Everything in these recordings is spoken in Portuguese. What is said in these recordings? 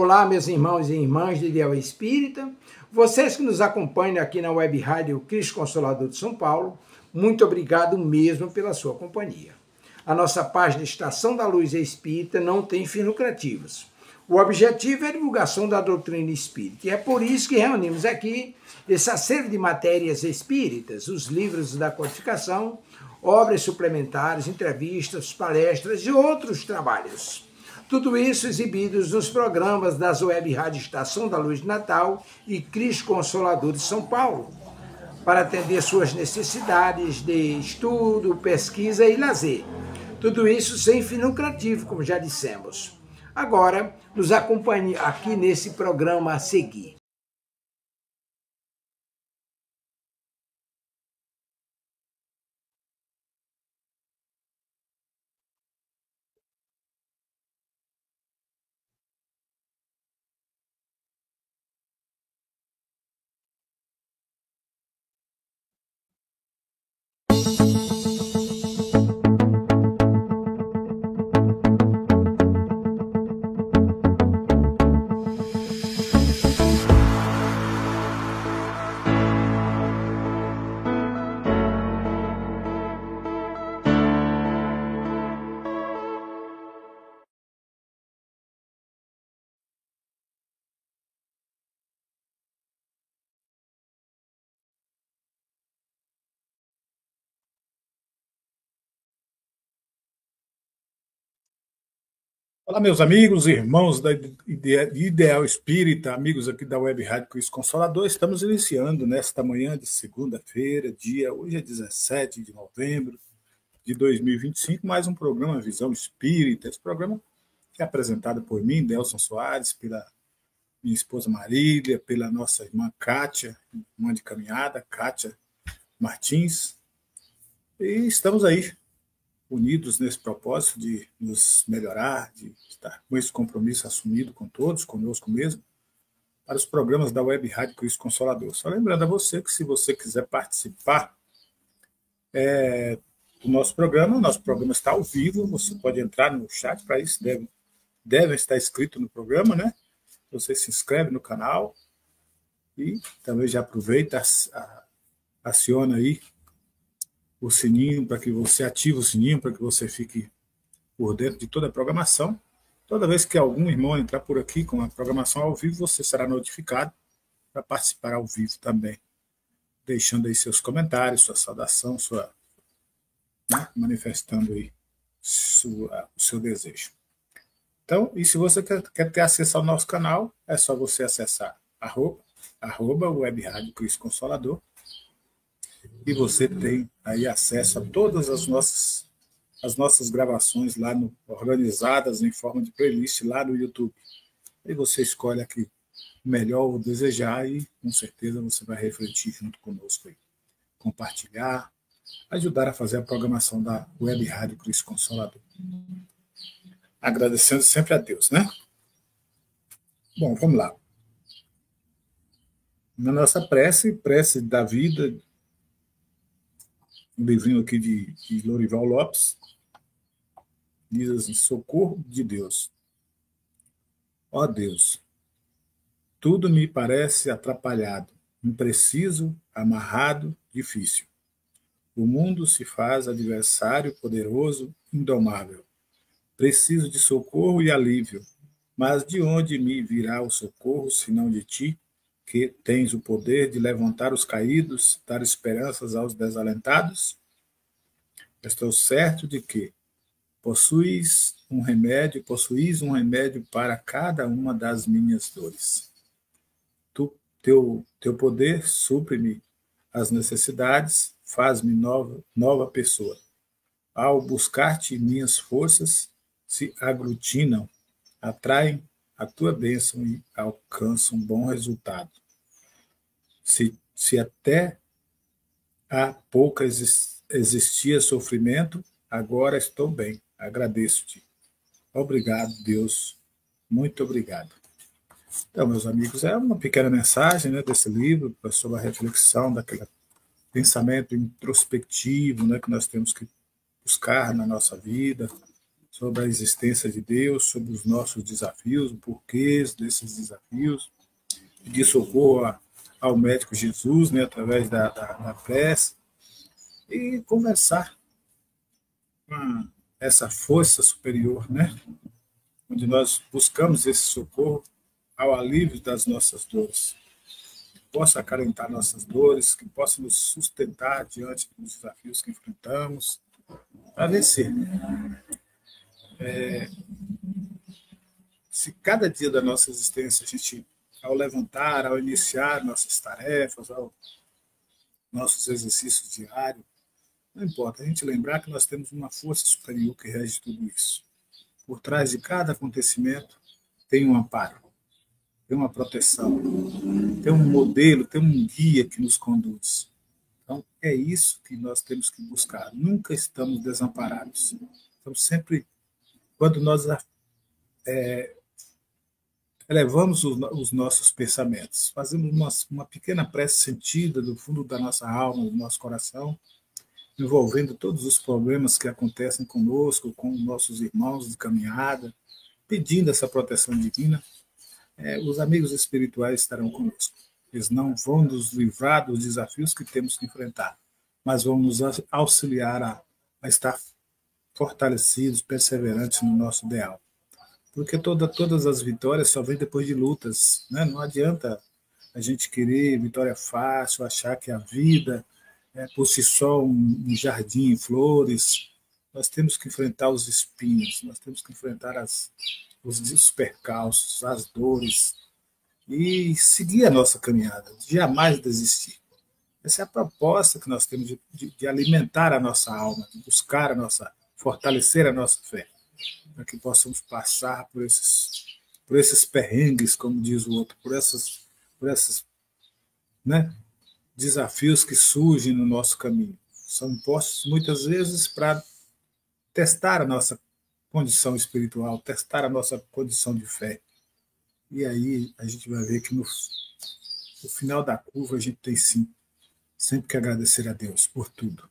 Olá, meus irmãos e irmãs de Ideal Espírita, vocês que nos acompanham aqui na Web Rádio Cristo Consolador de São Paulo, muito obrigado mesmo pela sua companhia. A nossa página Estação da Luz Espírita não tem fins lucrativos. O objetivo é a divulgação da doutrina espírita, e é por isso que reunimos aqui esse acervo de matérias espíritas, os livros da codificação, obras suplementares, entrevistas, palestras e outros trabalhos. Tudo isso exibidos nos programas das Web Rádio Estação da Luz de Natal e Cristo Consolador de São Paulo, para atender suas necessidades de estudo, pesquisa e lazer. Tudo isso sem fim lucrativo, como já dissemos. Agora, nos acompanhe aqui nesse programa a seguir. Olá, meus amigos, irmãos da Ideal Espírita, amigos aqui da Web Rádio Cristo Consolador. Estamos iniciando nesta manhã de segunda-feira, hoje é 17 de novembro de 2025, mais um programa Visão Espírita. Esse programa é apresentado por mim, Delson Soares, pela minha esposa Marília, pela nossa irmã Kátia, irmã de caminhada, Kátia Martins. E estamos aí, unidos nesse propósito de nos melhorar, de estar com esse compromisso assumido com todos, conosco mesmo, para os programas da Web Rádio Cristo Consolador. Só lembrando a você que se você quiser participar do nosso programa, o nosso programa está ao vivo, você pode entrar no chat, para isso deve estar inscrito no programa, né? Você se inscreve no canal e também já aproveita, aciona aí o sininho, para que você ative o sininho, para que você fique por dentro de toda a programação. Toda vez que algum irmão entrar por aqui com a programação ao vivo, você será notificado para participar ao vivo também, deixando aí seus comentários, sua saudação, manifestando aí o seu desejo. Então, e se você quer ter acesso ao nosso canal, é só você acessar @ Web Rádio Cristo Consolador, e você tem aí acesso a todas as nossas gravações lá organizadas em forma de playlist lá no YouTube. E você escolhe aqui o melhor ou desejar e com certeza você vai refletir junto conosco aí. Compartilhar, ajudar a fazer a programação da Web Rádio Cristo Consolador. Agradecendo sempre a Deus, né? Bom, vamos lá. Na nossa prece da vida, um livrinho aqui de Lorival Lopes, diz assim: socorro de Deus. Ó Deus, tudo me parece atrapalhado, impreciso, amarrado, difícil. O mundo se faz adversário poderoso, indomável. Preciso de socorro e alívio, mas de onde me virá o socorro, senão de ti, que tens o poder de levantar os caídos, dar esperanças aos desalentados? Estou certo de que possuis um remédio para cada uma das minhas dores. Teu poder supre-me as necessidades, faz-me nova pessoa. Ao buscar-te, minhas forças se aglutinam, atraem a tua bênção e alcançam um bom resultado. Se até há pouco existia sofrimento, agora estou bem. Agradeço-te. Obrigado, Deus. Muito obrigado. Então, meus amigos, é uma pequena mensagem, né, desse livro sobre a reflexão daquele pensamento introspectivo, né, que nós temos que buscar na nossa vida, sobre a existência de Deus, sobre os nossos desafios, os porquês desses desafios, pedir socorro ao médico Jesus, né, através da prece, e conversar com essa força superior, né, onde nós buscamos esse socorro ao alívio das nossas dores, que possa acalentar nossas dores, que possa nos sustentar diante dos desafios que enfrentamos, para vencer. Se cada dia da nossa existência a gente, ao levantar, ao iniciar nossas tarefas, aos nossos exercícios diários, não importa, a gente lembrar que nós temos uma força superior que rege tudo isso. Por trás de cada acontecimento tem um amparo, tem uma proteção, tem um modelo, tem um guia que nos conduz. Então, é isso que nós temos que buscar. Nunca estamos desamparados. Então, sempre, quando nós elevamos os nossos pensamentos, fazemos uma pequena prece sentida do fundo da nossa alma, do nosso coração, envolvendo todos os problemas que acontecem conosco, com nossos irmãos de caminhada, pedindo essa proteção divina, os amigos espirituais estarão conosco. Eles não vão nos livrar dos desafios que temos que enfrentar, mas vão nos auxiliar a estar fortalecidos, perseverantes no nosso ideal. Porque todas as vitórias só vêm depois de lutas, né? Não adianta a gente querer vitória fácil, achar que a vida é por si só um jardim em flores. Nós temos que enfrentar os espinhos, nós temos que enfrentar os percalços, as dores e seguir a nossa caminhada, jamais desistir. Essa é a proposta que nós temos de alimentar a nossa alma, de buscar fortalecer a nossa fé, para que possamos passar por esses perrengues, como diz o outro, por esses, né, desafios que surgem no nosso caminho. São impostos muitas vezes para testar a nossa condição espiritual, testar a nossa condição de fé. E aí a gente vai ver que no final da curva a gente tem sim sempre que agradecer a Deus por tudo.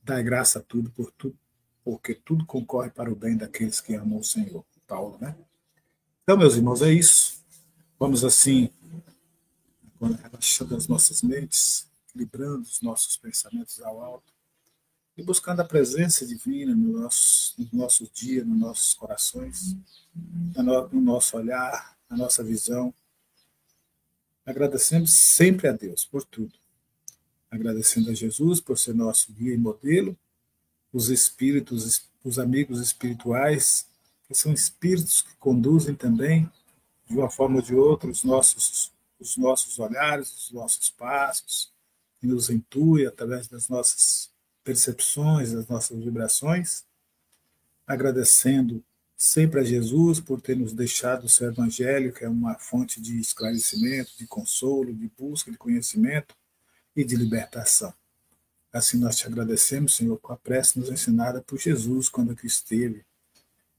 Dar graça a tudo, por tudo, porque tudo concorre para o bem daqueles que amam o Senhor. Paulo, né? Então, meus irmãos, é isso. Vamos assim, agora relaxando as nossas mentes, equilibrando os nossos pensamentos ao alto e buscando a presença divina no nosso dia, nos nossos corações, no nosso olhar, na nossa visão. Agradecendo sempre a Deus por tudo. Agradecendo a Jesus por ser nosso guia e modelo, os espíritos, os amigos espirituais, que são espíritos que conduzem também, de uma forma ou de outra, os nossos olhares, os nossos passos, que nos intui através das nossas percepções, das nossas vibrações. Agradecendo sempre a Jesus por ter nos deixado o seu Evangelho, que é uma fonte de esclarecimento, de consolo, de busca de conhecimento e de libertação. Assim nós te agradecemos, Senhor, com a prece nos ensinada por Jesus quando aqui esteve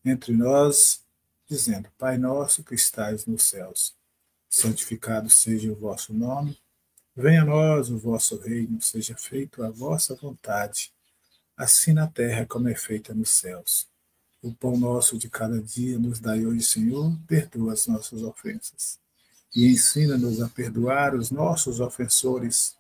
entre nós, dizendo: Pai nosso que estais nos céus, santificado seja o vosso nome, venha a nós o vosso reino, seja feita a vossa vontade, assim na terra como é feita nos céus. O pão nosso de cada dia nos dai hoje, Senhor, perdoa as nossas ofensas e ensina-nos a perdoar os nossos ofensores.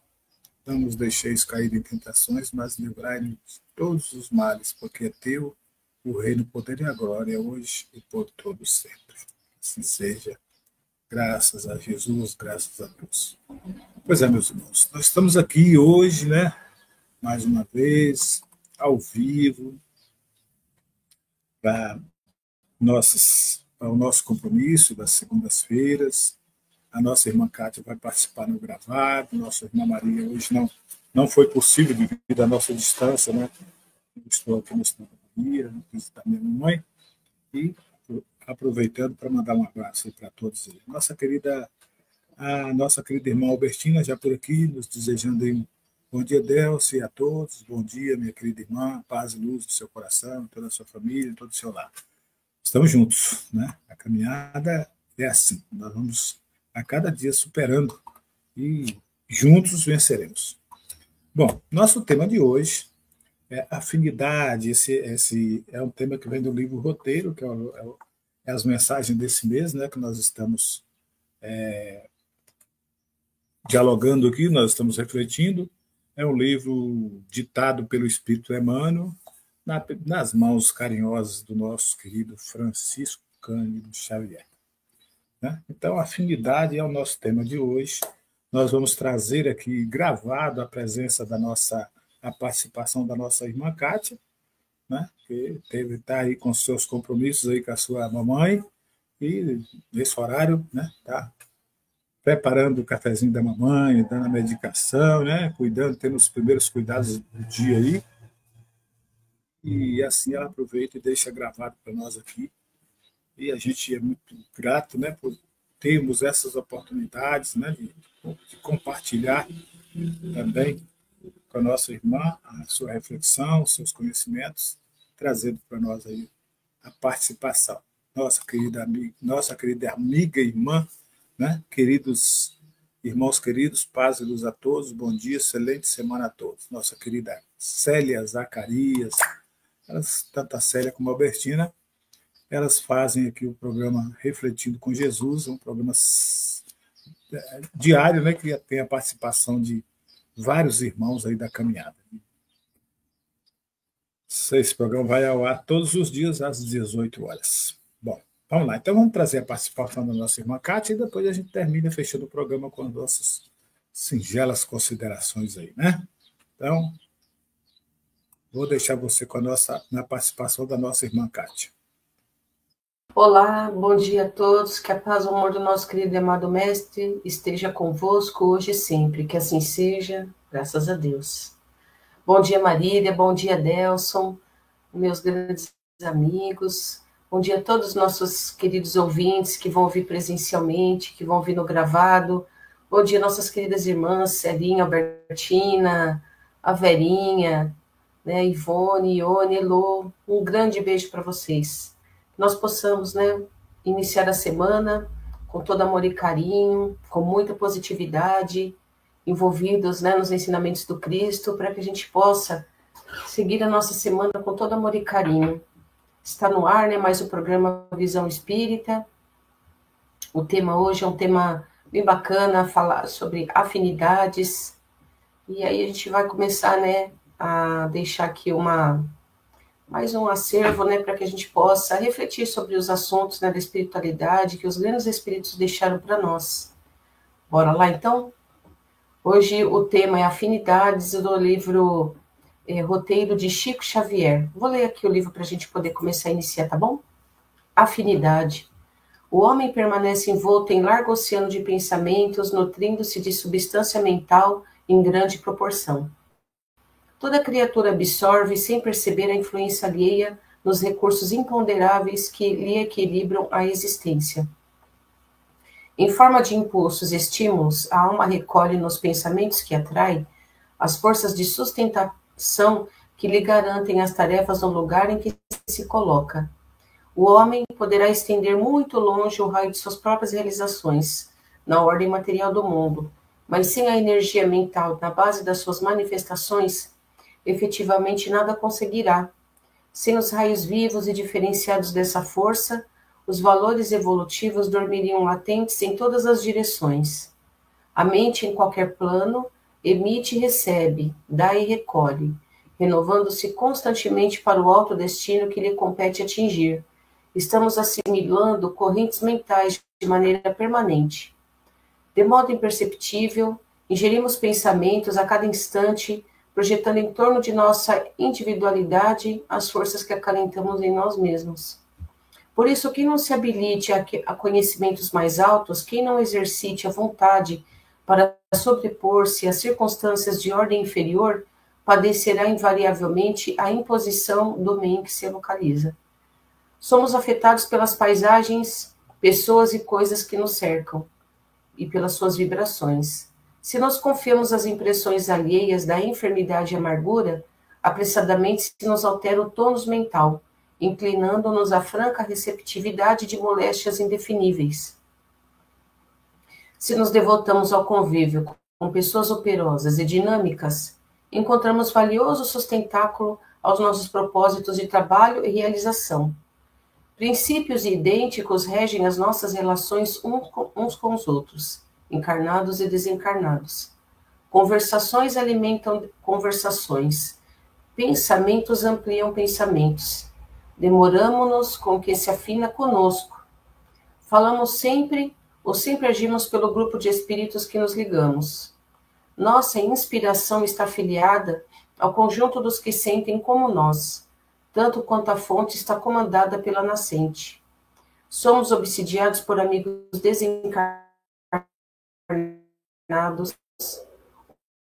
Não nos deixeis cair em tentações, mas livrai-nos de todos os males, porque é teu o reino, o poder e a glória, hoje e por todo sempre. Assim seja. Graças a Jesus, graças a Deus. Pois é, meus irmãos, nós estamos aqui hoje, né, mais uma vez, ao vivo, para o nosso compromisso das segundas-feiras. A nossa irmã Cátia vai participar no gravado, nossa irmã Maria hoje não foi possível devido à nossa distância, né? Eu estou aqui no estado da Bahia, visitar minha mamãe, e aproveitando para mandar um abraço para todos eles. A nossa querida irmã Albertina já por aqui, nos desejando aí um bom dia, Delci, a todos. Bom dia, minha querida irmã, paz e luz no seu coração, toda a sua família, todo o seu lar. Estamos juntos, né? A caminhada é assim, nós vamos a cada dia superando e juntos venceremos. Bom, nosso tema de hoje afinidade, esse é um tema que vem do livro Roteiro, que é as mensagens desse mês, né, que nós estamos dialogando aqui, nós estamos refletindo. É um livro ditado pelo Espírito Emmanuel, nas mãos carinhosas do nosso querido Francisco Cândido Xavier. Né? Então, afinidade é o nosso tema de hoje. Nós vamos trazer aqui gravado a presença a participação da nossa irmã Kátia, né? Que está aí com seus compromissos aí com a sua mamãe, e nesse horário, né, está preparando o cafezinho da mamãe, dando a medicação, né, cuidando, tendo os primeiros cuidados do dia aí. E assim ela aproveita e deixa gravado para nós aqui. E a gente é muito grato, né, por termos essas oportunidades, né, de compartilhar também com a nossa irmã a sua reflexão, os seus conhecimentos, trazendo para nós aí a participação. Nossa querida amiga e irmã, né, queridos irmãos queridos, paz e luz a todos, bom dia, excelente semana a todos. Nossa querida Célia Zacarias, tanto a Célia como a Albertina, elas fazem aqui o programa Refletindo com Jesus, um programa diário, né, que tem a participação de vários irmãos aí da caminhada. Esse programa vai ao ar todos os dias às 18 horas. Bom, vamos lá. Então vamos trazer a participação da nossa irmã Kátia e depois a gente termina fechando o programa com as nossas singelas considerações aí, né? Então, vou deixar você com na participação da nossa irmã Kátia. Olá, bom dia a todos, que a paz e o amor do nosso querido e amado Mestre esteja convosco hoje e sempre, que assim seja, graças a Deus. Bom dia, Marília, bom dia, Delson, meus grandes amigos, bom dia a todos os nossos queridos ouvintes que vão ouvir presencialmente, que vão ouvir no gravado, bom dia, nossas queridas irmãs, Celinha, Albertina, a Verinha, né, Ivone, Ione, Elô, um grande beijo para vocês. Nós possamos, né, iniciar a semana com todo amor e carinho, com muita positividade, envolvidos, né, nos ensinamentos do Cristo, para que a gente possa seguir a nossa semana com todo amor e carinho. Está no ar, né, mais o programa Visão Espírita. O tema hoje é um tema bem bacana, falar sobre afinidades. E aí a gente vai começar, né, a deixar aqui mais um acervo, né, para que a gente possa refletir sobre os assuntos, né, da espiritualidade que os grandes espíritos deixaram para nós. Bora lá, então? Hoje o tema é Afinidades, do livro Roteiro de Chico Xavier. Vou ler aqui o livro para a gente poder começar a iniciar, tá bom? Afinidade. O homem permanece envolto em largo oceano de pensamentos, nutrindo-se de substância mental em grande proporção. Toda criatura absorve, sem perceber, a influência alheia nos recursos imponderáveis que lhe equilibram a existência. Em forma de impulsos e estímulos, a alma recolhe nos pensamentos que atrai as forças de sustentação que lhe garantem as tarefas no lugar em que se coloca. O homem poderá estender muito longe o raio de suas próprias realizações na ordem material do mundo, mas sem a energia mental na base das suas manifestações, efetivamente nada conseguirá. Sem os raios vivos e diferenciados dessa força, os valores evolutivos dormiriam latentes em todas as direções. A mente, em qualquer plano, emite e recebe, dá e recolhe, renovando-se constantemente para o alto destino que lhe compete atingir. Estamos assimilando correntes mentais de maneira permanente. De modo imperceptível, ingerimos pensamentos a cada instante, projetando em torno de nossa individualidade as forças que acalentamos em nós mesmos. Por isso, quem não se habilite a conhecimentos mais altos, quem não exercite a vontade para sobrepor-se às circunstâncias de ordem inferior, padecerá invariavelmente a imposição do meio que se localiza. Somos afetados pelas paisagens, pessoas e coisas que nos cercam, e pelas suas vibrações. Se nós confiamos às impressões alheias da enfermidade e amargura, apressadamente se nos altera o tônus mental, inclinando-nos à franca receptividade de moléstias indefiníveis. Se nos devotamos ao convívio com pessoas operosas e dinâmicas, encontramos valioso sustentáculo aos nossos propósitos de trabalho e realização. Princípios idênticos regem as nossas relações uns com os outros, encarnados e desencarnados. Conversações alimentam conversações. Pensamentos ampliam pensamentos. Demoramo-nos com que se afina conosco. Falamos sempre ou sempre agimos pelo grupo de espíritos que nos ligamos. Nossa inspiração está afiliada ao conjunto dos que sentem como nós, tanto quanto a fonte está comandada pela nascente. Somos obsidiados por amigos desencarnados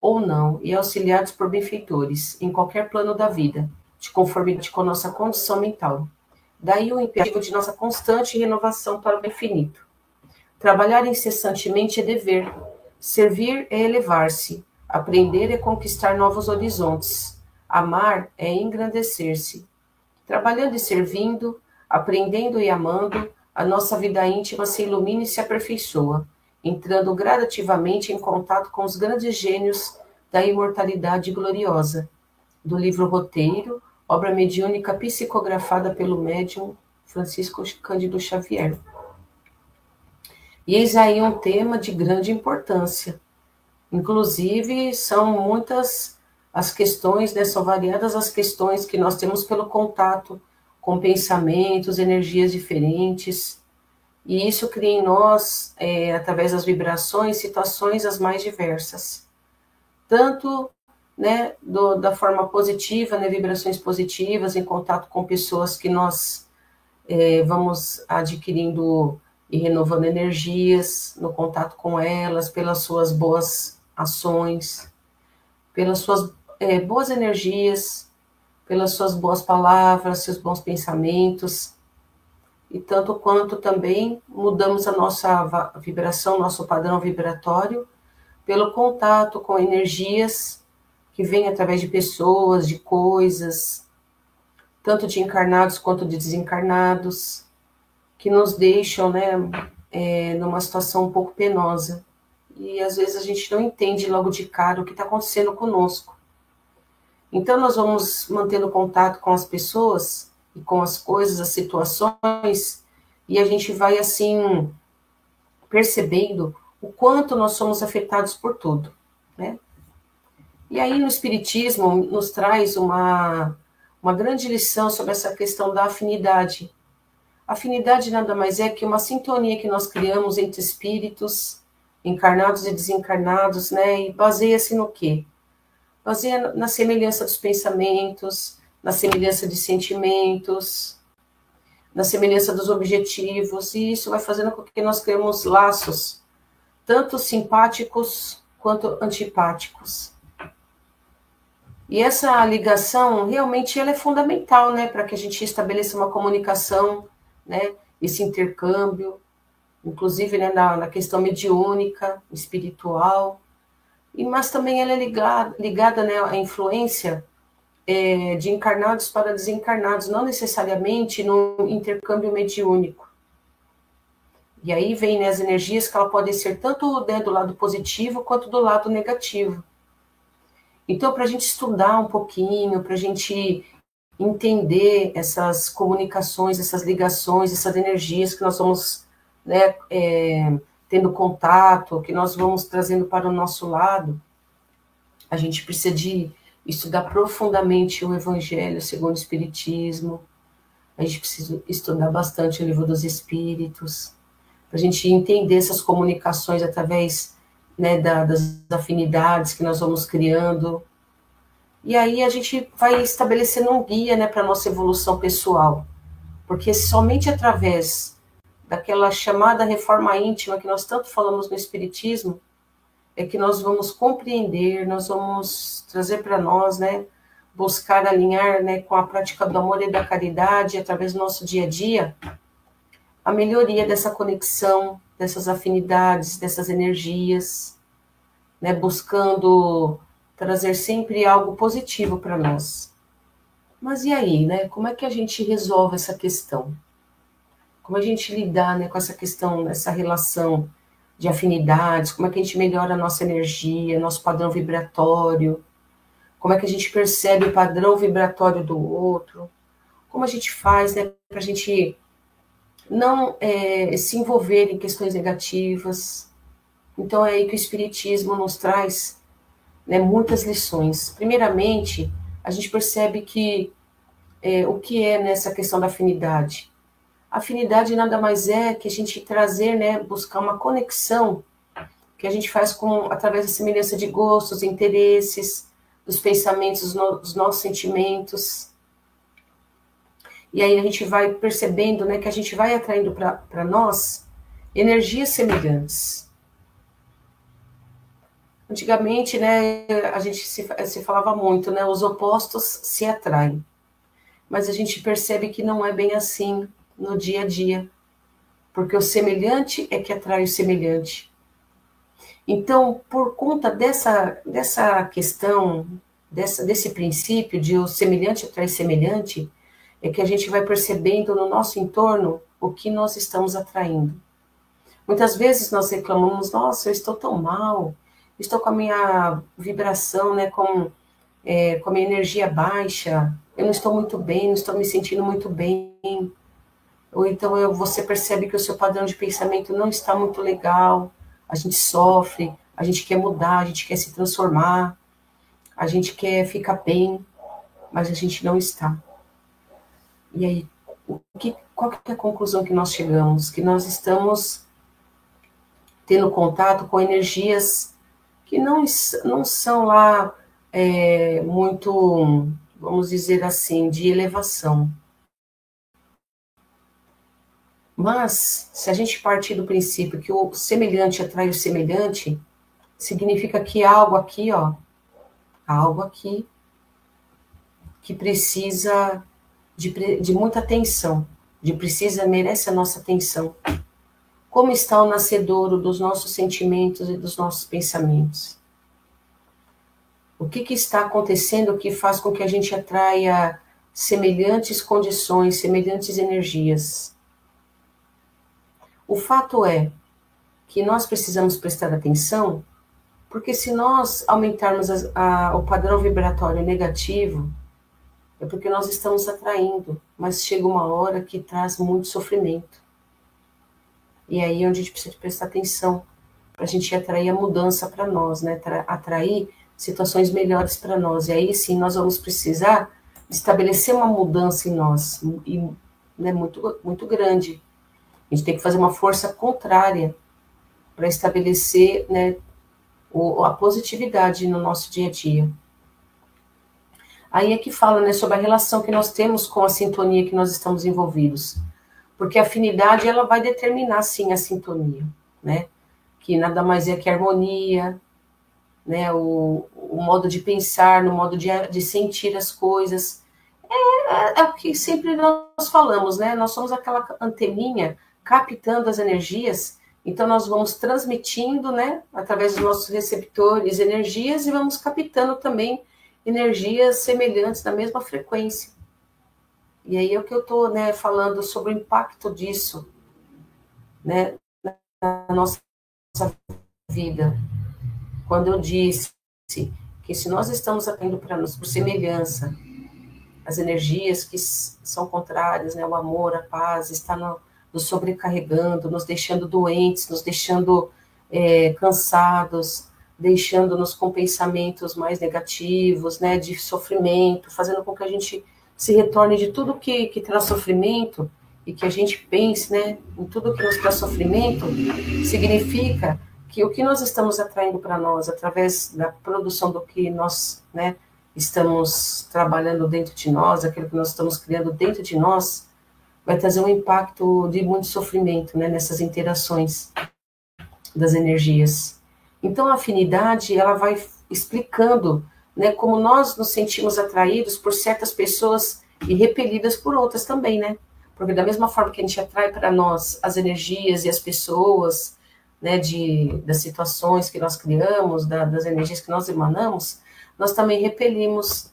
ou não, e auxiliados por benfeitores, em qualquer plano da vida, de conformidade com nossa condição mental. Daí o imperativo de nossa constante renovação para o infinito. Trabalhar incessantemente é dever, servir é elevar-se, aprender é conquistar novos horizontes, amar é engrandecer-se. Trabalhando e servindo, aprendendo e amando, a nossa vida íntima se ilumina e se aperfeiçoa, entrando gradativamente em contato com os grandes gênios da imortalidade gloriosa. Do livro Roteiro, obra mediúnica psicografada pelo médium Francisco Cândido Xavier. E eis aí um tema de grande importância. Inclusive, são muitas as questões, né, são variadas as questões que nós temos pelo contato com pensamentos, energias diferentes. E isso cria em nós, através das vibrações, situações as mais diversas. Tanto, né, da forma positiva, né, vibrações positivas, em contato com pessoas que nós vamos adquirindo e renovando energias, no contato com elas, pelas suas boas ações, pelas suas boas energias, pelas suas boas palavras, seus bons pensamentos, e tanto quanto também mudamos a nossa vibração, nosso padrão vibratório, pelo contato com energias que vêm através de pessoas, de coisas, tanto de encarnados quanto de desencarnados, que nos deixam, né, numa situação um pouco penosa. E às vezes a gente não entende logo de cara o que está acontecendo conosco. Então nós vamos mantendo contato com as pessoas e com as coisas, as situações, e a gente vai assim percebendo o quanto nós somos afetados por tudo, né? E aí no Espiritismo nos traz uma grande lição sobre essa questão da afinidade. Afinidade nada mais é que uma sintonia que nós criamos entre espíritos, encarnados e desencarnados, né? E baseia-se no quê? Baseia na semelhança dos pensamentos, na semelhança de sentimentos, na semelhança dos objetivos, e isso vai fazendo com que nós criemos laços, tanto simpáticos quanto antipáticos. E essa ligação, realmente, ela é fundamental, né, para que a gente estabeleça uma comunicação, né, esse intercâmbio, inclusive, né, na questão mediúnica, espiritual, mas também ela é ligada, né, à influência de encarnados para desencarnados, não necessariamente no intercâmbio mediúnico. E aí vem, né, as energias que ela podem ser tanto, né, do lado positivo quanto do lado negativo. Então, para a gente estudar um pouquinho, para a gente entender essas comunicações, essas ligações, essas energias que nós vamos, né, tendo contato, que nós vamos trazendo para o nosso lado, a gente precisa de estudar profundamente o Evangelho segundo o Espiritismo, a gente precisa estudar bastante o Livro dos Espíritos, para a gente entender essas comunicações através, né, das afinidades que nós vamos criando. E aí a gente vai estabelecendo um guia, né, para a nossa evolução pessoal, porque somente através daquela chamada reforma íntima que nós tanto falamos no Espiritismo, é que nós vamos compreender, nós vamos trazer para nós, né, buscar alinhar, né, com a prática do amor e da caridade, através do nosso dia a dia, a melhoria dessa conexão, dessas afinidades, dessas energias, né, buscando trazer sempre algo positivo para nós. Mas e aí, né, como é que a gente resolve essa questão? Como a gente lidar, né, com essa questão, essa relação de afinidades, como é que a gente melhora a nossa energia, nosso padrão vibratório, como é que a gente percebe o padrão vibratório do outro, como a gente faz, né, para a gente não se envolver em questões negativas. Então é aí que o Espiritismo nos traz, né, muitas lições. Primeiramente, a gente percebe que o que é nessa questão da afinidade? A afinidade nada mais é que a gente trazer, né, buscar uma conexão que a gente faz através da semelhança de gostos, interesses, dos pensamentos, dos nossos sentimentos. E aí a gente vai percebendo, né, que a gente vai atraindo para nós energias semelhantes. Antigamente, né, a gente se falava muito, né, os opostos se atraem. Mas a gente percebe que não é bem assim no dia a dia. Porque o semelhante é que atrai o semelhante. Então, por conta dessa questão, desse princípio de o semelhante atrai semelhante, é que a gente vai percebendo no nosso entorno o que nós estamos atraindo. Muitas vezes nós reclamamos, nossa, eu estou tão mal, estou com a minha vibração, né, com a minha energia baixa, eu não estou muito bem, não estou me sentindo muito bem. Ou então você percebe que o seu padrão de pensamento não está muito legal, a gente sofre, a gente quer mudar, a gente quer se transformar, a gente quer ficar bem, mas a gente não está. E aí, qual que é a conclusão que nós chegamos? Que nós estamos tendo contato com energias que não são lá muito, vamos dizer assim, de elevação. Mas, se a gente partir do princípio que o semelhante atrai o semelhante, significa que há algo aqui, que precisa de muita atenção, merece a nossa atenção. Como está o nascedouro dos nossos sentimentos e dos nossos pensamentos? O que está acontecendo que faz com que a gente atraia semelhantes condições, semelhantes energias? O fato é que nós precisamos prestar atenção, porque se nós aumentarmos o padrão vibratório negativo, é porque nós estamos atraindo, mas chega uma hora que traz muito sofrimento. E aí é onde a gente precisa prestar atenção, para a gente atrair a mudança para nós, né? Atrair situações melhores para nós. E aí sim nós vamos precisar estabelecer uma mudança em nós, né, muito, muito grande. A gente tem que fazer uma força contrária para estabelecer, né, a positividade no nosso dia a dia. Aí é que fala, né, sobre a relação que nós temos com a sintonia que nós estamos envolvidos. Porque a afinidade, ela vai determinar, sim, a sintonia, né? Que nada mais é que a harmonia, né? O modo de pensar, no modo de sentir as coisas. É o que sempre nós falamos, né? Nós somos aquela anteninha captando as energias, então nós vamos transmitindo, né, através dos nossos receptores, energias, e vamos captando também energias semelhantes na mesma frequência. E aí é o que eu estou, né, falando sobre o impacto disso, né, na nossa vida. Quando eu disse que se nós estamos atraindo para nós por semelhança as energias que são contrárias, né, o amor, a paz, está nos sobrecarregando, nos deixando doentes, nos deixando cansados, deixando-nos com pensamentos mais negativos, né, de sofrimento, fazendo com que a gente se retorne de tudo que traz sofrimento, e que a gente pense, né, em tudo que nos traz sofrimento, significa que o que nós estamos atraindo para nós, através da produção do que nós, né, estamos trabalhando dentro de nós, aquilo que nós estamos criando dentro de nós, vai trazer um impacto de muito sofrimento, né, nessas interações das energias. Então, a afinidade, ela vai explicando, né, como nós nos sentimos atraídos por certas pessoas e repelidas por outras também, né? Porque da mesma forma que a gente atrai para nós as energias e as pessoas, né, das situações que nós criamos, das energias que nós emanamos, nós também repelimos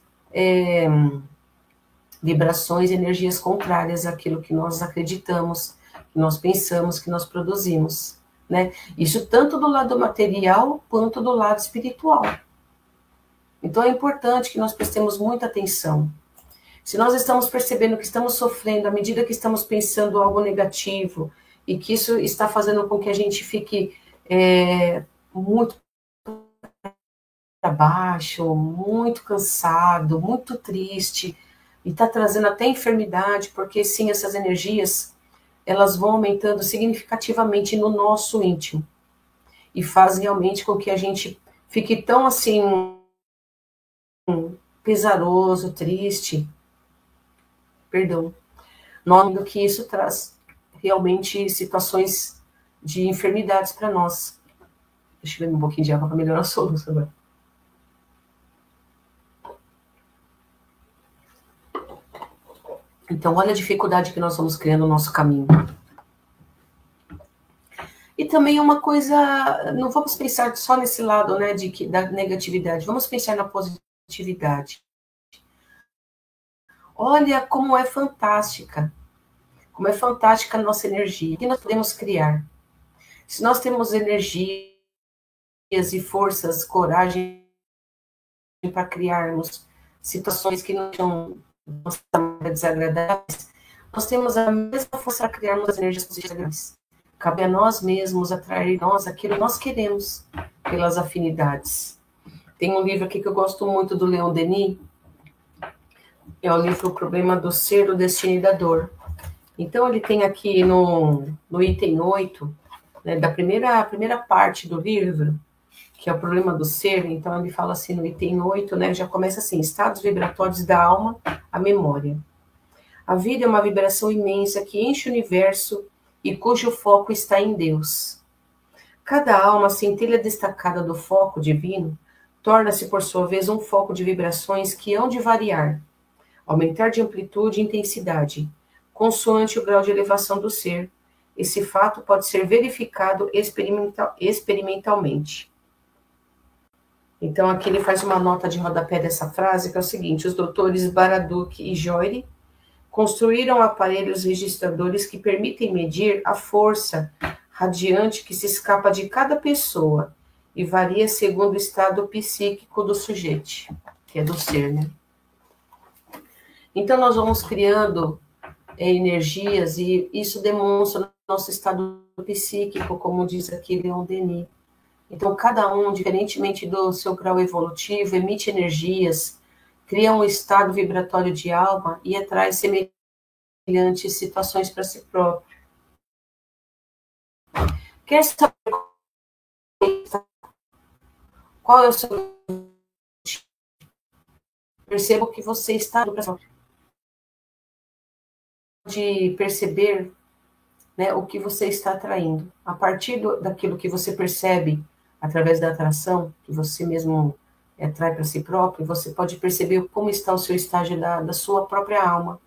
vibrações e energias contrárias àquilo que nós acreditamos, que nós pensamos, que nós produzimos, né? Isso tanto do lado material quanto do lado espiritual. Então é importante que nós prestemos muita atenção. Se nós estamos percebendo que estamos sofrendo à medida que estamos pensando algo negativo e que isso está fazendo com que a gente fique muito para baixo, muito cansado, muito triste, e está trazendo até enfermidade, porque sim, essas energias, elas vão aumentando significativamente no nosso íntimo, e fazem realmente com que a gente fique tão assim, pesaroso, triste, do que isso traz realmente situações de enfermidades para nós. Deixa eu beber um pouquinho de água para melhorar o soluço agora. Então, olha a dificuldade que nós vamos criando no nosso caminho. E também uma coisa, não vamos pensar só nesse lado, né, da negatividade, vamos pensar na positividade. Olha como é fantástica a nossa energia, o que nós podemos criar. Se nós temos energias e forças, coragem para criarmos situações que não são desagradáveis, nós temos a mesma força para criarmos as energias positivas. Cabe a nós mesmos atrair nós aquilo que nós queremos pelas afinidades. Tem um livro aqui que eu gosto muito do Leon Denis, é o livro O Problema do Ser, o Destino e da Dor. Então ele tem aqui no item 8, né, da primeira parte do livro, que é o problema do ser, então ele fala assim no item 8, né, já começa assim, estados vibratórios da alma, a memória. A vida é uma vibração imensa que enche o universo e cujo foco está em Deus. Cada alma, centelha destacada do foco divino, torna-se por sua vez um foco de vibrações que hão de variar, aumentar de amplitude e intensidade, consoante o grau de elevação do ser. Esse fato pode ser verificado experimentalmente. Então, aqui ele faz uma nota de rodapé dessa frase, que é o seguinte: os doutores Baraduc e Joire construíram aparelhos registradores que permitem medir a força radiante que se escapa de cada pessoa e varia segundo o estado psíquico do sujeito, que é do ser, né? Então, nós vamos criando energias e isso demonstra o nosso estado psíquico, como diz aqui Leon Denis. Então, cada um, diferentemente do seu grau evolutivo, emite energias, cria um estado vibratório de alma e atrai semelhantes situações para si próprio. Quer saber qual é o seu... Perceba que você está de perceber, né, o que você está atraindo. A partir daquilo que você percebe através da atração, que você mesmo atrai para si próprio, você pode perceber como está o seu estágio da sua própria alma,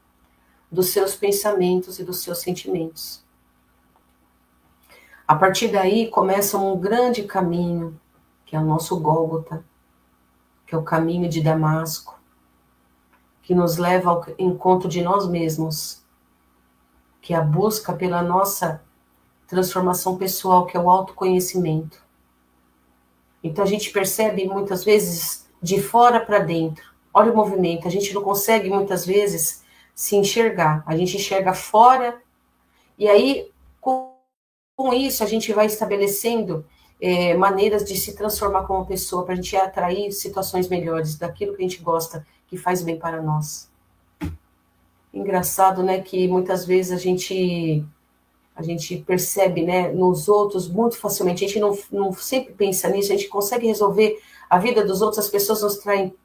dos seus pensamentos e dos seus sentimentos. A partir daí começa um grande caminho, que é o nosso Gólgota, que é o caminho de Damasco, que nos leva ao encontro de nós mesmos, que é a busca pela nossa transformação pessoal, que é o autoconhecimento. Então a gente percebe muitas vezes de fora para dentro. Olha o movimento, a gente não consegue muitas vezes se enxergar. A gente enxerga fora e aí com isso a gente vai estabelecendo maneiras de se transformar como pessoa para a gente atrair situações melhores daquilo que a gente gosta, que faz bem para nós. Engraçado, né, que muitas vezes a gente percebe, né, nos outros muito facilmente, a gente não sempre pensa nisso, a gente consegue resolver a vida dos outros, as pessoas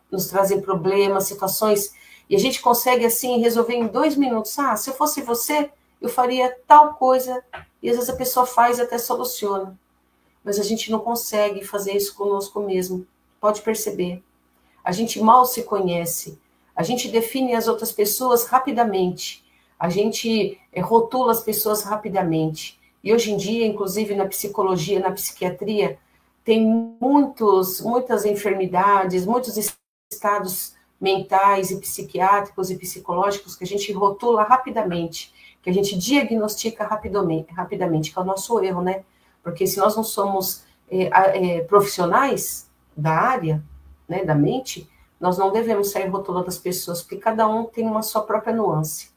nos trazem problemas, situações, e a gente consegue, assim, resolver em 2 minutos. Se eu fosse você, eu faria tal coisa, e às vezes a pessoa faz e até soluciona. Mas a gente não consegue fazer isso conosco mesmo, pode perceber. A gente mal se conhece, a gente define as outras pessoas rapidamente, a gente rotula as pessoas rapidamente. E hoje em dia, inclusive na psicologia, na psiquiatria, tem muitas enfermidades, muitos estados mentais e psiquiátricos e psicológicos que a gente rotula rapidamente, que a gente diagnostica rapidamente, que é o nosso erro, né? Porque se nós não somos profissionais da área, né, da mente, nós não devemos sair rotulando as pessoas, porque cada um tem uma sua própria nuance.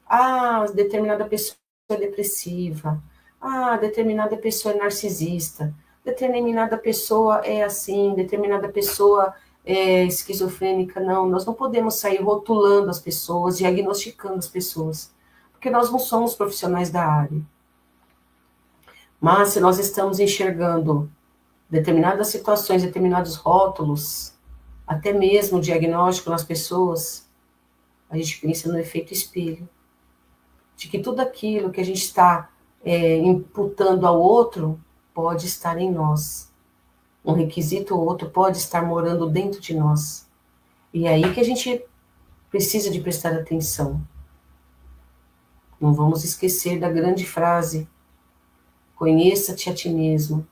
Ah, determinada pessoa é depressiva. Ah, determinada pessoa é narcisista. Determinada pessoa é assim, determinada pessoa é esquizofrênica. Não, nós não podemos sair rotulando as pessoas, diagnosticando as pessoas, porque nós não somos profissionais da área. Mas se nós estamos enxergando determinadas situações, determinados rótulos, até mesmo diagnóstico nas pessoas, a gente pensa no efeito espelho, de que tudo aquilo que a gente está imputando ao outro pode estar em nós. Um requisito ou outro pode estar morando dentro de nós. E é aí que a gente precisa de prestar atenção. Não vamos esquecer da grande frase: conheça-te a ti mesmo.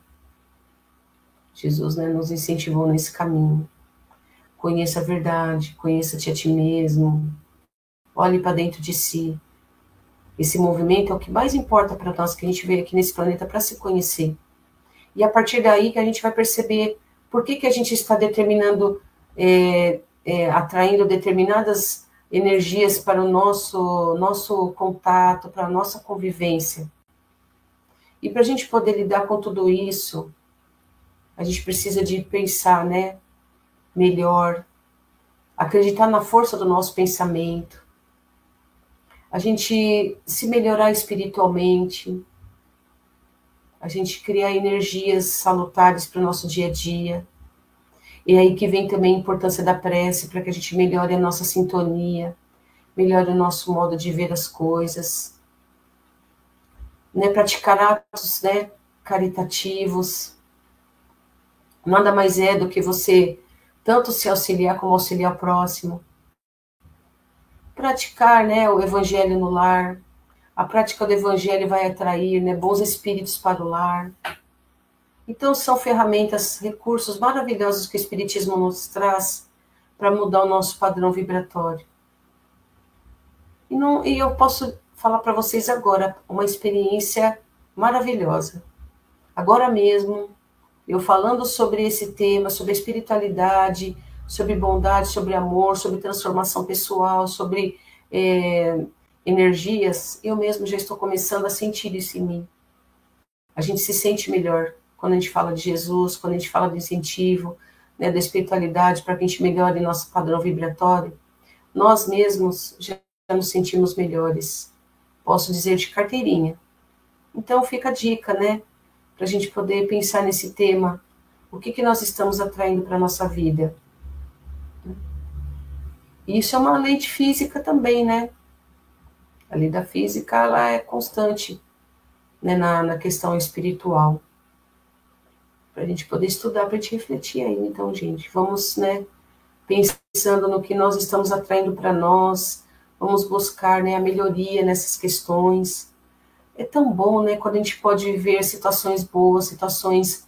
Jesus, né, nos incentivou nesse caminho. Conheça a verdade, conheça-te a ti mesmo. Olhe para dentro de si. Esse movimento é o que mais importa para nós, que a gente veio aqui nesse planeta para se conhecer. E a partir daí que a gente vai perceber por que a gente está determinando, atraindo determinadas energias para o nosso contato, para a nossa convivência. E para a gente poder lidar com tudo isso, a gente precisa de pensar, né, melhor, acreditar na força do nosso pensamento, a gente se melhorar espiritualmente, a gente criar energias salutares para o nosso dia a dia. E aí que vem também a importância da prece, para que a gente melhore a nossa sintonia, melhore o nosso modo de ver as coisas, né? Praticar atos, né, caritativos. Nada mais é do que você tanto se auxiliar como auxiliar o próximo. Praticar, né, o evangelho no lar. A prática do evangelho vai atrair, né, bons espíritos para o lar. Então são ferramentas, recursos maravilhosos que o Espiritismo nos traz para mudar o nosso padrão vibratório. E eu posso falar para vocês agora uma experiência maravilhosa. Agora mesmo, eu falando sobre esse tema, sobre espiritualidade, sobre bondade, sobre amor, sobre transformação pessoal, sobre energias, eu mesmo já estou começando a sentir isso em mim. A gente se sente melhor quando a gente fala de Jesus, quando a gente fala do incentivo, né, da espiritualidade, para que a gente melhore nosso padrão vibratório. Nós mesmos já nos sentimos melhores. Posso dizer de carteirinha. Então fica a dica, né, para a gente poder pensar nesse tema. O que nós estamos atraindo para a nossa vida? Isso é uma lei de física também, né? A lei da física, ela é constante, né, na questão espiritual. Para a gente poder estudar, para a gente refletir aí. Então, gente, vamos, né, pensando no que nós estamos atraindo para nós, vamos buscar, né, a melhoria nessas questões. É tão bom, né, quando a gente pode viver situações boas, situações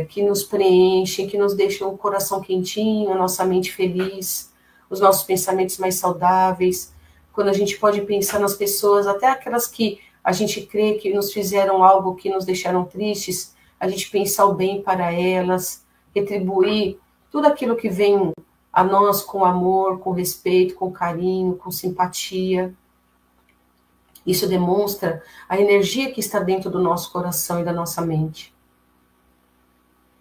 que nos preenchem, que nos deixam o coração quentinho, a nossa mente feliz, os nossos pensamentos mais saudáveis, quando a gente pode pensar nas pessoas, até aquelas que a gente crê que nos fizeram algo que nos deixaram tristes, a gente pensar o bem para elas, retribuir tudo aquilo que vem a nós com amor, com respeito, com carinho, com simpatia. Isso demonstra a energia que está dentro do nosso coração e da nossa mente.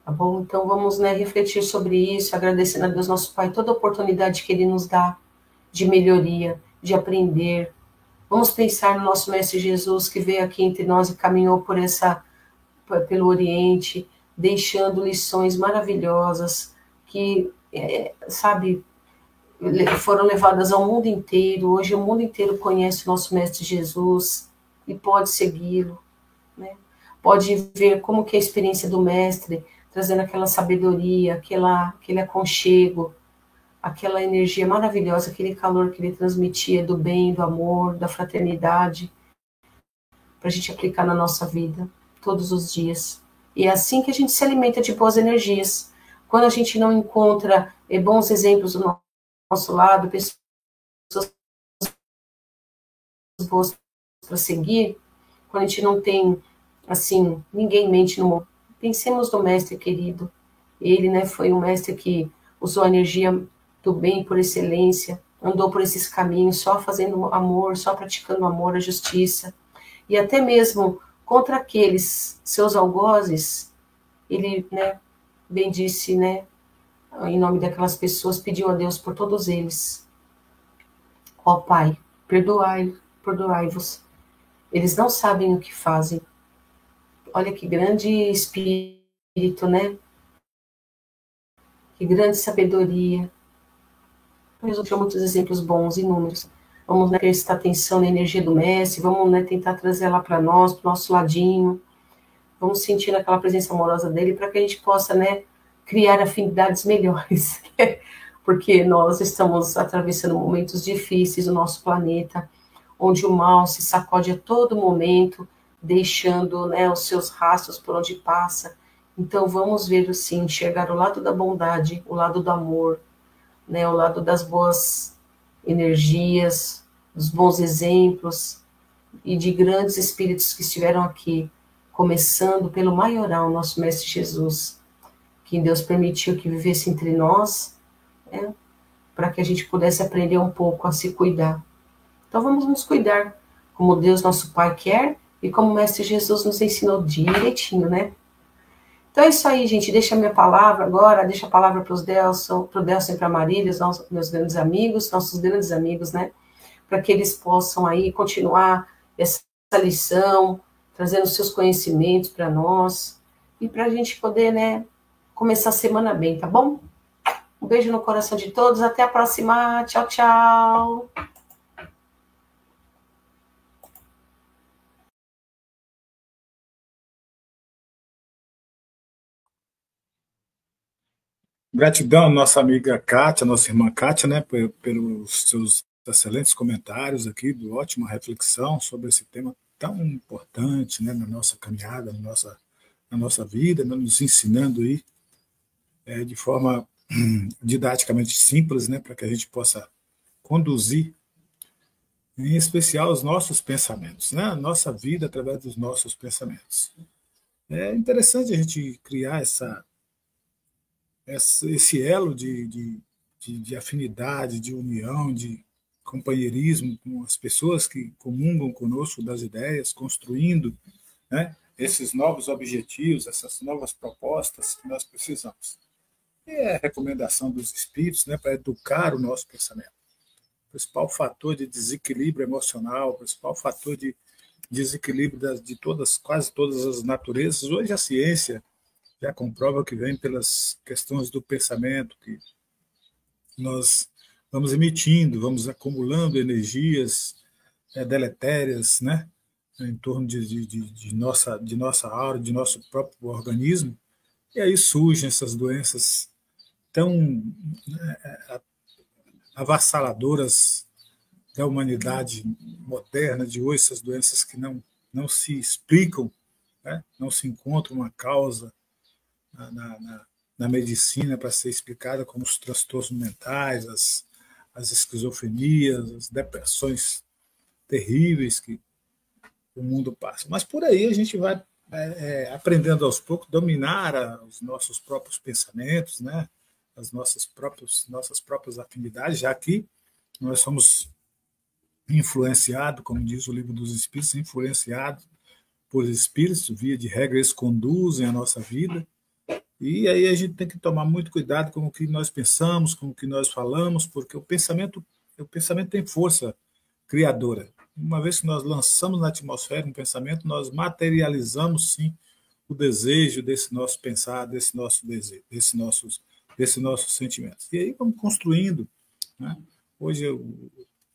Tá bom? Então vamos, né, refletir sobre isso, agradecendo a Deus nosso Pai toda a oportunidade que Ele nos dá de melhoria, de aprender. Vamos pensar no nosso Mestre Jesus, que veio aqui entre nós e caminhou pelo Oriente, deixando lições maravilhosas que, foram levadas ao mundo inteiro. Hoje o mundo inteiro conhece o nosso Mestre Jesus e pode segui-lo, né? Pode ver como que é a experiência do Mestre, trazendo aquela sabedoria, aquele aconchego, aquela energia maravilhosa, aquele calor que ele transmitia do bem, do amor, da fraternidade, para a gente aplicar na nossa vida, todos os dias. E é assim que a gente se alimenta de boas energias. Quando a gente não encontra bons exemplos do nosso lado, pessoas boas para seguir, quando a gente não tem, assim, ninguém em mente no mundo, pensemos no Mestre querido, Ele, né, foi um mestre que usou a energia do bem por excelência, andou por esses caminhos só fazendo amor, só praticando amor, a justiça. E até mesmo contra aqueles seus algozes, ele, né, bendisse, né, em nome daquelas pessoas, pediu a Deus por todos eles. Ó Pai, perdoai-vos. Eles não sabem o que fazem. Olha que grande espírito, né? Que grande sabedoria. Eu tenho muitos exemplos bons, inúmeros. Vamos, né, prestar atenção na energia do mestre, vamos, né, tentar trazer ela para nós, para o nosso ladinho. Vamos sentir aquela presença amorosa dele para que a gente possa, né, criar afinidades melhores. Porque nós estamos atravessando momentos difíceis no nosso planeta, onde o mal se sacode a todo momento, deixando, né, os seus rastros por onde passa. Então vamos ver, assim, enxergar o lado da bondade, o lado do amor, né, o lado das boas energias, dos bons exemplos e de grandes espíritos que estiveram aqui, começando pelo maioral, nosso Mestre Jesus, que Deus permitiu que vivesse entre nós, né, para que a gente pudesse aprender um pouco a se cuidar. Então vamos nos cuidar, como Deus nosso Pai quer e como o Mestre Jesus nos ensinou direitinho, né? Então é isso aí, gente. Deixa a minha palavra agora, deixa a palavra para o Delson e para a Marília, os meus grandes amigos, nossos grandes amigos, né? Para que eles possam aí continuar essa lição, trazendo seus conhecimentos para nós e para a gente poder, né, começar a semana bem, tá bom? Um beijo no coração de todos, até a próxima. Tchau, tchau. Gratidão à nossa amiga Kátia, nossa irmã Kátia, né, pelos seus excelentes comentários aqui, de ótima reflexão sobre esse tema tão importante, né, na nossa caminhada, na nossa vida, né, nos ensinando aí de forma didaticamente simples, né, para que a gente possa conduzir, em especial, os nossos pensamentos, né, a nossa vida através dos nossos pensamentos. É interessante a gente criar esse elo de afinidade, de união, de companheirismo com as pessoas que comungam conosco das ideias, construindo, né, esses novos objetivos, essas novas propostas que nós precisamos. E é a recomendação dos espíritos, né, para educar o nosso pensamento. O principal fator de desequilíbrio emocional, o principal fator de desequilíbrio de quase todas as naturezas, hoje a ciência já comprova que vem pelas questões do pensamento, que nós vamos emitindo, vamos acumulando energias deletérias, né, em torno de nossa aura, de nosso próprio organismo, e aí surgem essas doenças tão avassaladoras da humanidade moderna de hoje, essas doenças que não se explicam, né, não se encontra uma causa na medicina para ser explicada, como os transtornos mentais, as esquizofrenias, as depressões terríveis que o mundo passa. Mas por aí a gente vai aprendendo aos poucos, dominar os nossos próprios pensamentos, né? As nossas próprias afinidades, já que nós somos influenciados, como diz o livro dos Espíritos, influenciados por espíritos, via de regra, eles conduzem a nossa vida. E aí a gente tem que tomar muito cuidado com o que nós pensamos, com o que nós falamos, porque o pensamento tem força criadora. Uma vez que nós lançamos na atmosfera um pensamento, nós materializamos, sim, o desejo desse nosso pensar, desse nosso desejo, desses nossos sentimentos. E aí vamos construindo, né? Hoje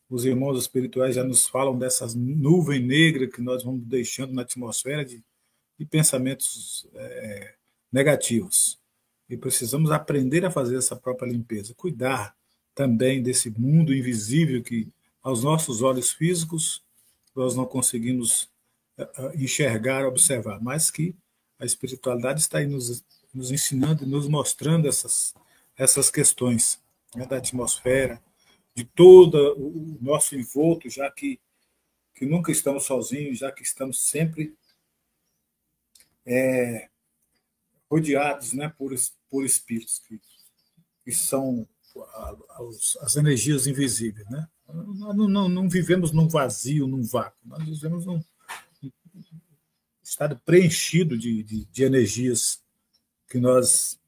os irmãos espirituais já nos falam dessas nuvem negra que nós vamos deixando na atmosfera de pensamentos negativos. E precisamos aprender a fazer essa própria limpeza, cuidar também desse mundo invisível que, aos nossos olhos físicos, nós não conseguimos enxergar, observar, mas que a espiritualidade está aí nos ensinando e nos mostrando essas questões, né, da atmosfera, de todo o nosso envolto, já que nunca estamos sozinhos, já que estamos sempre rodeados, né, por espíritos que são as energias invisíveis, né? Nós não vivemos num vazio, num vácuo, nós vivemos num estado preenchido de energias que nós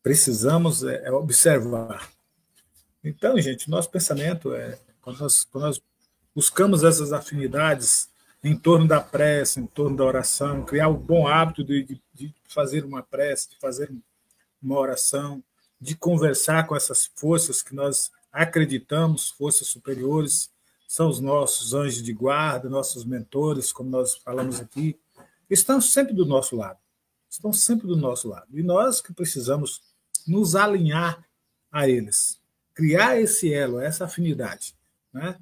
precisamos observar. Então, gente, nosso pensamento quando nós buscamos essas afinidades em torno da prece, em torno da oração, criar o bom hábito de fazer uma prece, de fazer uma oração, de conversar com essas forças que nós acreditamos, forças superiores, são os nossos anjos de guarda, nossos mentores, como nós falamos aqui, estão sempre do nosso lado. Estão sempre do nosso lado. E nós que precisamos nos alinhar a eles, criar esse elo, essa afinidade. Né?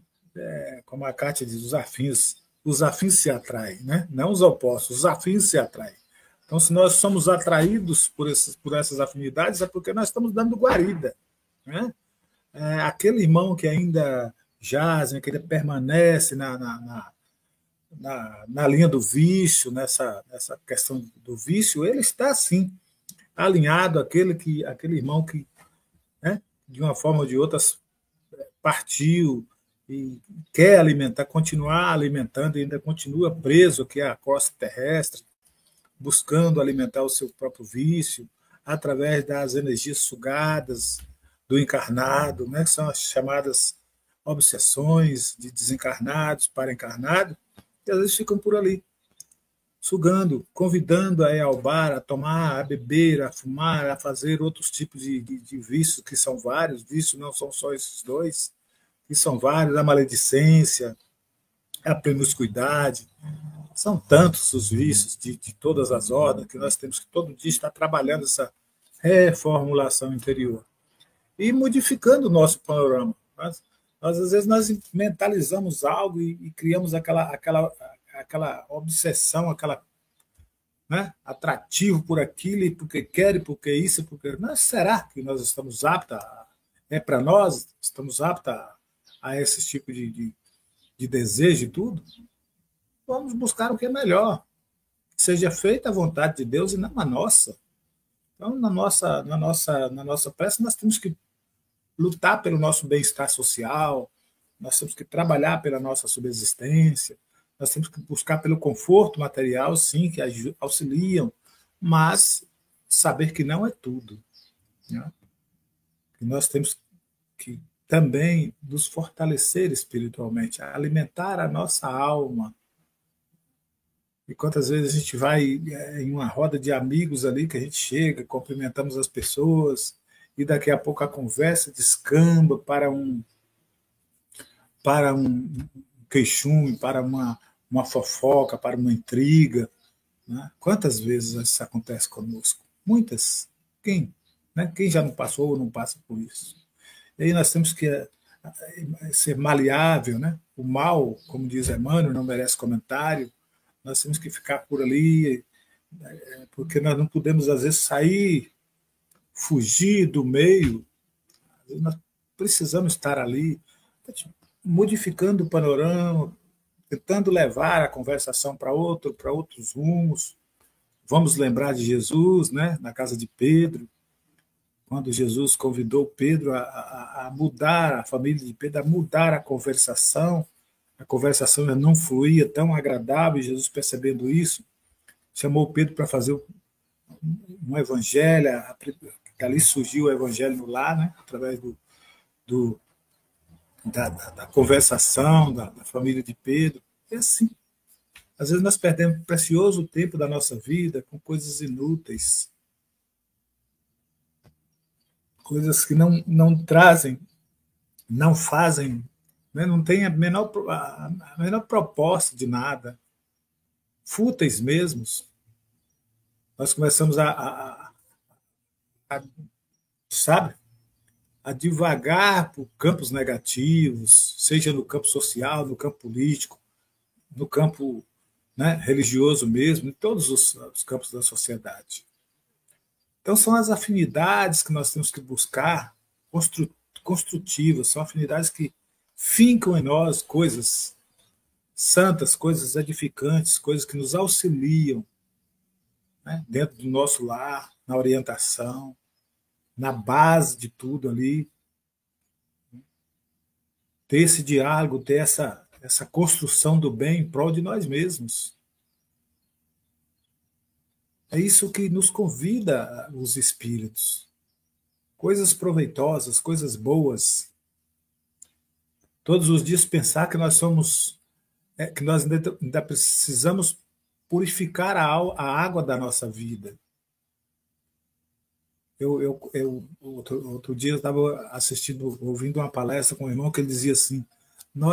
Como a Kátia diz, os afins se atraem, né? Não os opostos, os afins se atraem. Então, se nós somos atraídos por essas afinidades, é porque nós estamos dando guarida. Né? Aquele irmão que ainda jaz, que ainda permanece na linha do vício, nessa questão do vício, ele está, sim, alinhado àquele irmão que, né, de uma forma ou de outra, partiu e quer alimentar, continuar alimentando, e ainda continua preso aqui à crosta terrestre, buscando alimentar o seu próprio vício, através das energias sugadas do encarnado, né, que são as chamadas obsessões de desencarnados para encarnado, que às vezes ficam por ali, sugando, convidando a ir ao bar, a tomar, a beber, a fumar, a fazer outros tipos de vícios, que são vários, vícios não são só esses dois, que são vários, a maledicência, a promiscuidade. São tantos os vícios de todas as ordens que nós temos que todo dia estar trabalhando essa reformulação interior e modificando o nosso panorama. Às vezes, nós mentalizamos algo e criamos aquela obsessão, né, atrativo por aquilo, e porque quer, e porque isso, porque... Mas será que nós estamos aptos para nós? Estamos aptos a esse tipo de desejo e tudo? Vamos buscar o que é melhor, que seja feita a vontade de Deus e não a nossa. Então, na nossa prece, nós temos que lutar pelo nosso bem-estar social, nós temos que trabalhar pela nossa subsistência, nós temos que buscar pelo conforto material, sim, que auxiliam, mas saber que não é tudo. Né? Que nós temos que também nos fortalecer espiritualmente, alimentar a nossa alma. E quantas vezes a gente vai em uma roda de amigos ali, que a gente chega, cumprimentamos as pessoas, e daqui a pouco a conversa descamba para um queixume, para uma fofoca, para uma intriga. Né? Quantas vezes isso acontece conosco? Muitas. Quem já não passou ou não passa por isso? E aí nós temos que ser maleável, né? O mal, como diz Emmanuel, não merece comentário. Nós temos que ficar por ali, porque nós não podemos, às vezes, sair, fugir do meio. Às vezes nós precisamos estar ali, modificando o panorama, tentando levar a conversação para outros rumos. Vamos lembrar de Jesus, né, na casa de Pedro, quando Jesus convidou Pedro a mudar, a família de Pedro, a mudar a conversação não fluía tão agradável, e Jesus, percebendo isso, chamou Pedro para fazer um evangelho, ali surgiu o evangelho no lar, né, através da conversação da família de Pedro. É assim. Às vezes nós perdemos precioso tempo da nossa vida com coisas inúteis, coisas que não trazem, não fazem, né? Não tem a menor proposta de nada, fúteis mesmos. Nós começamos sabe, a divagar por campos negativos, seja no campo social, no campo político, no campo, né, religioso mesmo, em todos os campos da sociedade. Então, são as afinidades que nós temos que buscar, construtivas, são afinidades que fincam em nós coisas santas, coisas edificantes, coisas que nos auxiliam, né, dentro do nosso lar, na orientação, na base de tudo ali. Ter esse diálogo, ter essa construção do bem em prol de nós mesmos. É isso que nos convida os espíritos. Coisas proveitosas, coisas boas. Todos os dias pensar que nós somos, que nós ainda precisamos purificar a água da nossa vida. Outro dia eu estava ouvindo uma palestra com um irmão que ele dizia assim: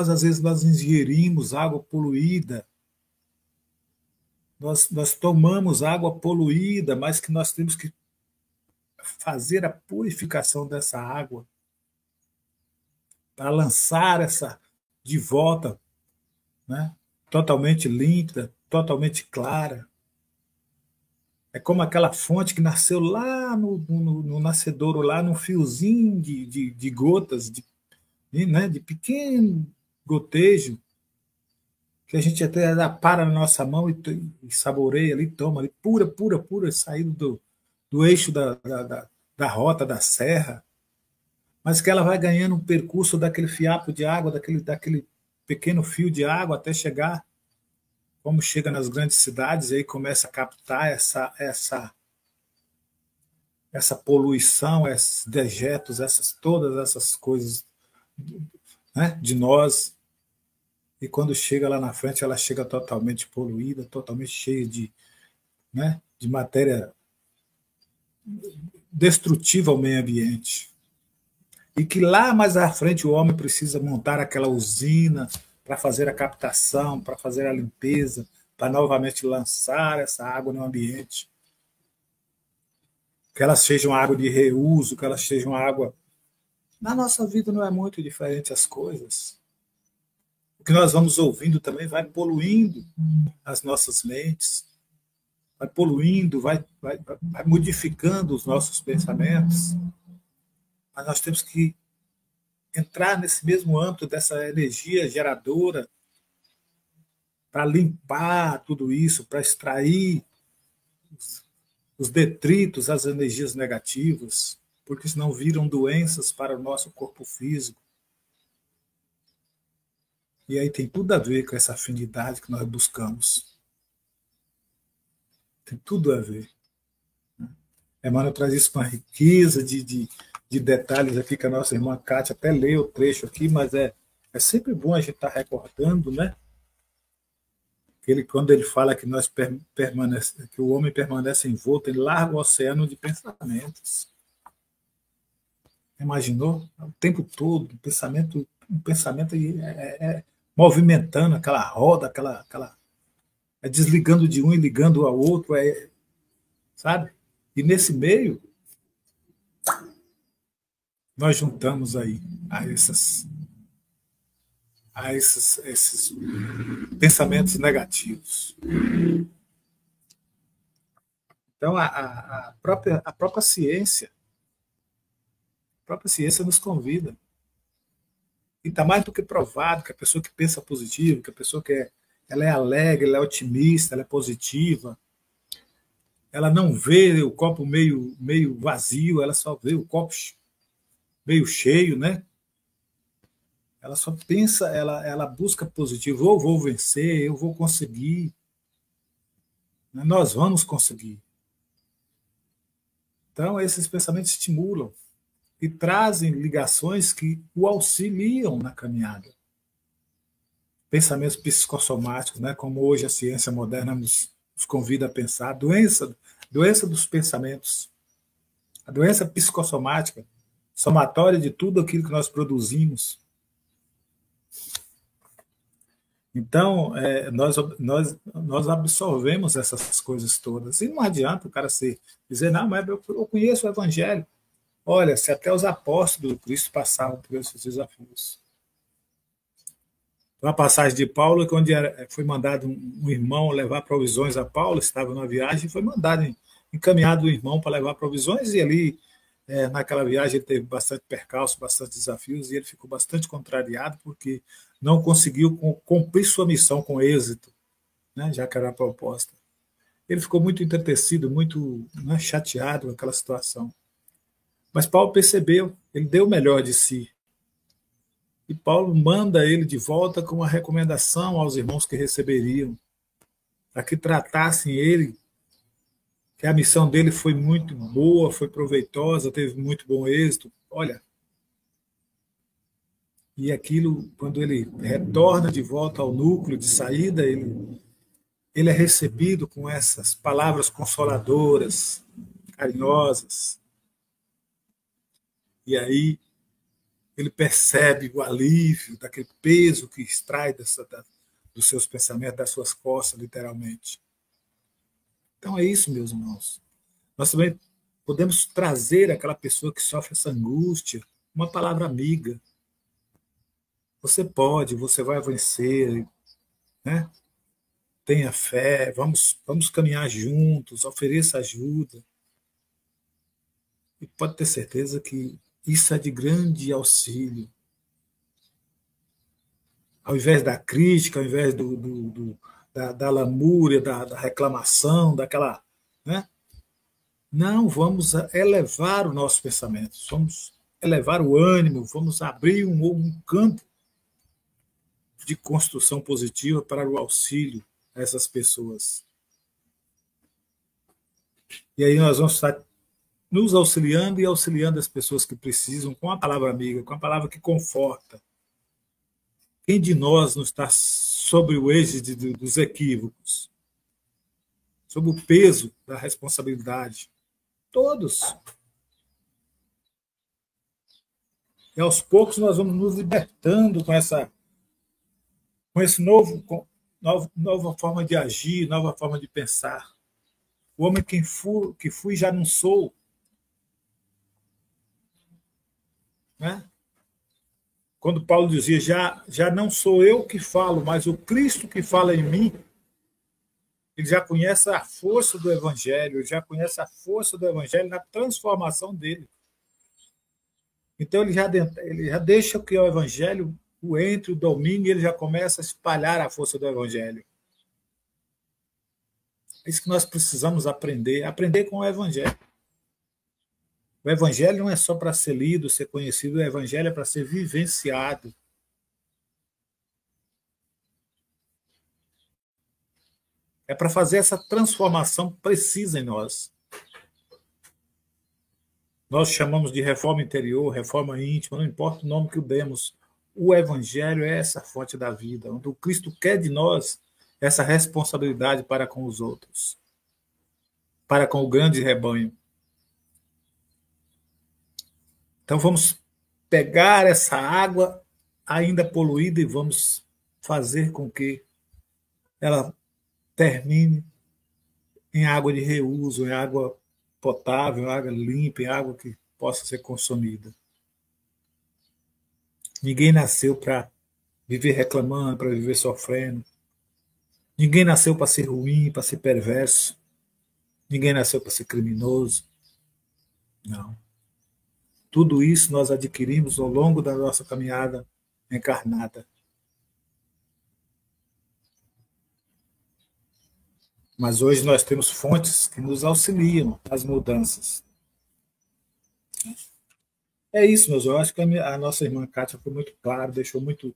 às vezes nós ingerimos água poluída, nós tomamos água poluída, mas que nós temos que fazer a purificação dessa água para lançar essa de volta, né? Totalmente límpida, totalmente clara. É como aquela fonte que nasceu lá no nascedouro, lá num fiozinho de gotas, né, de pequeno gotejo, que a gente até para na nossa mão e saboreia ali, toma ali, pura, saindo do eixo da rota da serra, mas que ela vai ganhando um percurso daquele fiapo de água, daquele pequeno fio de água até chegar, como chega nas grandes cidades, e aí começa a captar essa poluição, esses dejetos, todas essas coisas, né, de nós. E quando chega lá na frente, ela chega totalmente poluída, totalmente cheia né, de matéria destrutiva ao meio ambiente. E que lá mais à frente o homem precisa montar aquela usina para fazer a captação, para fazer a limpeza, para novamente lançar essa água no ambiente. Que elas sejam água de reuso, que elas sejam água... Na nossa vida não é muito diferente as coisas. O que nós vamos ouvindo também vai poluindo as nossas mentes, vai poluindo, vai modificando os nossos pensamentos. Mas nós temos que entrar nesse mesmo âmbito dessa energia geradora para limpar tudo isso, para extrair os detritos, as energias negativas, porque senão viram doenças para o nosso corpo físico. E aí tem tudo a ver com essa afinidade que nós buscamos. Tem tudo a ver. Emmanuel traz isso com uma riqueza de detalhes aqui, que a nossa irmã Kátia até leu o trecho aqui, mas é sempre bom a gente estar recordando, né? Quando ele fala que que o homem permanece envolto em largo oceano de pensamentos. Imaginou? O tempo todo, um pensamento movimentando aquela roda, desligando de um e ligando ao outro, sabe? E nesse meio, nós juntamos aí a esses pensamentos negativos. Então, a própria ciência nos convida. E está mais do que provado que a pessoa que pensa positivo, que a pessoa ela é alegre, ela é otimista, ela é positiva, ela não vê o copo meio vazio, ela só vê o copo meio cheio, né? Ela só pensa, ela busca positivo. Eu vou vencer, eu vou conseguir. Nós vamos conseguir. Então, esses pensamentos estimulam e trazem ligações que o auxiliam na caminhada. Pensamentos psicossomáticos, né? Como hoje a ciência moderna nos convida a pensar, doença dos pensamentos, a doença psicossomática, somatória de tudo aquilo que nós produzimos. Então, nós absorvemos essas coisas todas. E não adianta o cara dizer, não, mas eu conheço o Evangelho. Olha, se até os apóstolos do Cristo passavam por esses desafios. Uma passagem de Paulo, onde foi mandado um irmão levar provisões a Paulo, estava numa viagem, foi mandado, encaminhado o irmão para levar provisões, e ali, naquela viagem, ele teve bastante percalço, bastante desafios, e ele ficou bastante contrariado, porque não conseguiu cumprir sua missão com êxito, né, já que era a proposta. Ele ficou muito entretecido, muito, né, chateado com aquela situação. Mas Paulo percebeu, ele deu o melhor de si. E Paulo manda ele de volta com uma recomendação aos irmãos que receberiam, para que tratassem ele, que a missão dele foi muito boa, foi proveitosa, teve muito bom êxito. Olha, e aquilo, quando ele retorna de volta ao núcleo de saída, ele é recebido com essas palavras consoladoras, carinhosas. E aí ele percebe o alívio daquele peso que extrai dos seus pensamentos, das suas costas, literalmente. Então é isso, meus irmãos. Nós também podemos trazer àquela pessoa que sofre essa angústia uma palavra amiga. Você pode, você vai vencer, né? Tenha fé, vamos caminhar juntos, ofereça ajuda. E pode ter certeza que isso é de grande auxílio. Ao invés da crítica, ao invés da lamúria, da reclamação, daquela. Né? Não, vamos elevar o nosso pensamento, vamos elevar o ânimo, vamos abrir um campo de construção positiva para o auxílio a essas pessoas. E aí nós vamos estar nos auxiliando e auxiliando as pessoas que precisam com a palavra amiga, com a palavra que conforta. Quem de nós não está sobre o êxito dos equívocos? Sob o peso da responsabilidade? Todos. E aos poucos nós vamos nos libertando com essa nova forma de agir, nova forma de pensar. O homem que fui já não sou. Né? Quando Paulo dizia, já não sou eu que falo, mas o Cristo que fala em mim, ele já conhece a força do Evangelho, ele já conhece a força do Evangelho na transformação dele. Então ele já deixa que o Evangelho entre, o domínio, e ele já começa a espalhar a força do Evangelho. É isso que nós precisamos aprender com o Evangelho. O Evangelho não é só para ser lido, ser conhecido, o Evangelho é para ser vivenciado. É para fazer essa transformação precisa em nós. Nós chamamos de reforma interior, reforma íntima, não importa o nome que o demos. O Evangelho é essa fonte da vida, onde o Cristo quer de nós essa responsabilidade para com os outros, para com o grande rebanho. Então vamos pegar essa água ainda poluída e vamos fazer com que ela termine em água de reuso, em água potável, em água limpa, em água que possa ser consumida. Ninguém nasceu para viver reclamando, para viver sofrendo. Ninguém nasceu para ser ruim, para ser perverso. Ninguém nasceu para ser criminoso. Não. Tudo isso nós adquirimos ao longo da nossa caminhada encarnada. Mas hoje nós temos fontes que nos auxiliam nas mudanças. É isso, meus. Eu acho que a nossa irmã Kátia foi muito clara, deixou muito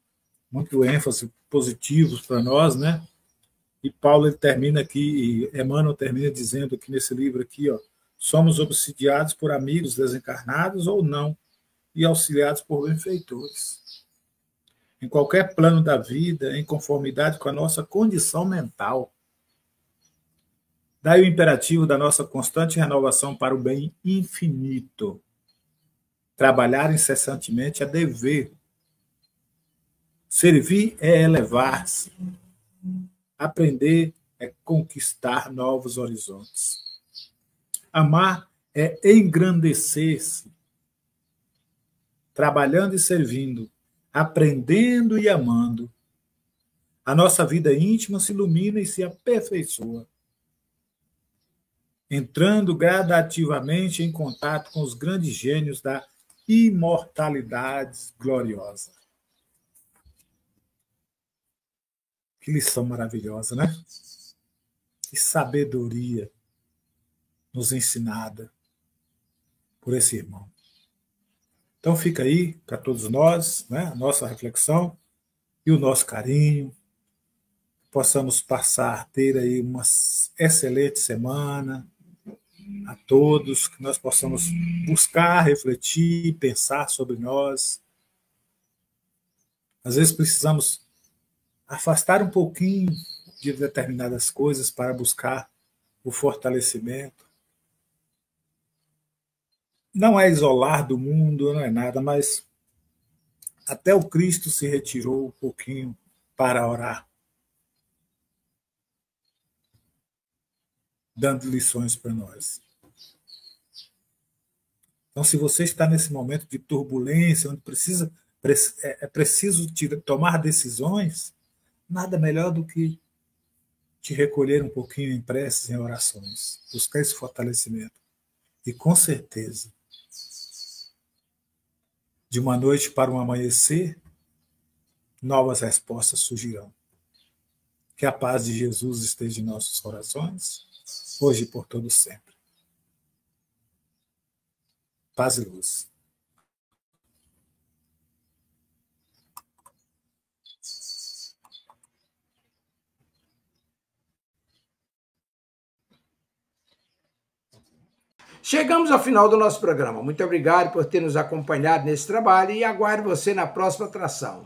ênfase positivos para nós, né? E Paulo ele termina aqui, e Emmanuel termina dizendo aqui nesse livro aqui, ó, somos obsidiados por amigos desencarnados ou não, e auxiliados por benfeitores. Em qualquer plano da vida, em conformidade com a nossa condição mental. Daí o imperativo da nossa constante renovação para o bem infinito. Trabalhar incessantemente é dever. Servir é elevar-se. Aprender é conquistar novos horizontes. Amar é engrandecer-se. Trabalhando e servindo, aprendendo e amando, a nossa vida íntima se ilumina e se aperfeiçoa, entrando gradativamente em contato com os grandes gênios da imortalidade gloriosa. Que lição maravilhosa, né? e sabedoria nos ensinada por esse irmão. Então fica aí para todos nós, né, a nossa reflexão e o nosso carinho. Possamos ter aí uma excelente semana a todos, que nós possamos buscar, refletir, pensar sobre nós. Às vezes precisamos afastar um pouquinho de determinadas coisas para buscar o fortalecimento. Não é isolar do mundo, não é nada, mas até o Cristo se retirou um pouquinho para orar, dando lições para nós. Então, se você está nesse momento de turbulência, onde é preciso tomar decisões, nada melhor do que te recolher um pouquinho em preces, em orações, buscar esse fortalecimento. E com certeza, de uma noite para um amanhecer, novas respostas surgirão. Que a paz de Jesus esteja em nossos corações, hoje e por todo sempre. Paz e luz. Chegamos ao final do nosso programa. Muito obrigado por ter nos acompanhado nesse trabalho e aguardo você na próxima atração.